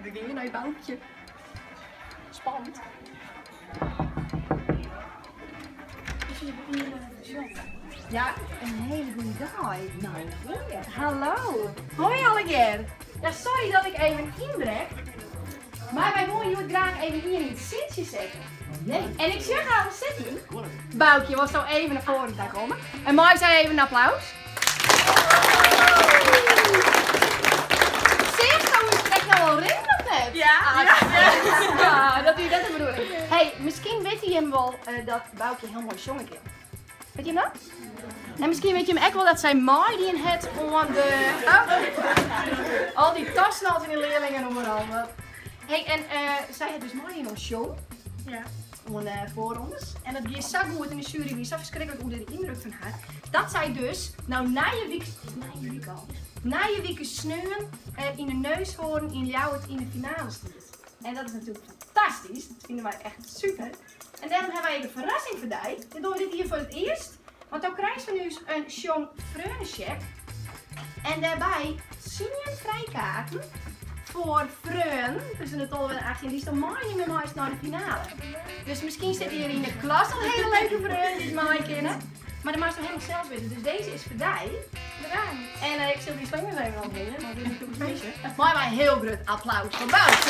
We gaan naar je bankje. Spannend. Ja, een hele goede dag. Nou, goeie. Hallo. Hoi allegeer. Ja, sorry dat ik even inbrek. Maar wij willen jullie graag even hier in het zitje zetten. Nee. En ik zeg al zitten. Boukje was zo even naar voren daar komen. En Mai zei even een applaus. Zeg, zo is het echt nou wel ringen of net? Ja. Ja, dat u dat bedoelt. Hey, misschien weet je hem wel dat Boukje heel mooi zongen kan. Weet je hem dat? En misschien weet je hem echt wel dat zij Mai die in het om de... Oh. Al die tassen als in de leerlingen en allemaal. Hey, en zij heeft dus Mai in ons show. Ja. Voor ons. En dat ging zo goed in de jury, wie zo verschrikkelijk hoe de indruk van haar. Dat zij dus, nou na je week sneeuwen in de neushoorn in Ljouwert in de finale stond. En dat is natuurlijk fantastisch, dat vinden wij echt super. En daarom hebben wij een verrassing voor jou. Dan doen we dit hier voor het eerst. Want dan krijgen we nu een John Freunencheck. En daarbij 10 vrijkaarten voor Freun. Dus in het alweer 18, die is dan mooi niet meer maar naar de finale. Dus misschien zit hier in de klas al een hele leuke Freun die het mooi kennen. Maar dat mag je nog helemaal zelf weten. Dus deze is voor jou. Bedankt. En ik zal die slingers even opnemen, maar dit is natuurlijk een feestje. Maar een heel groot applaus voor Bout.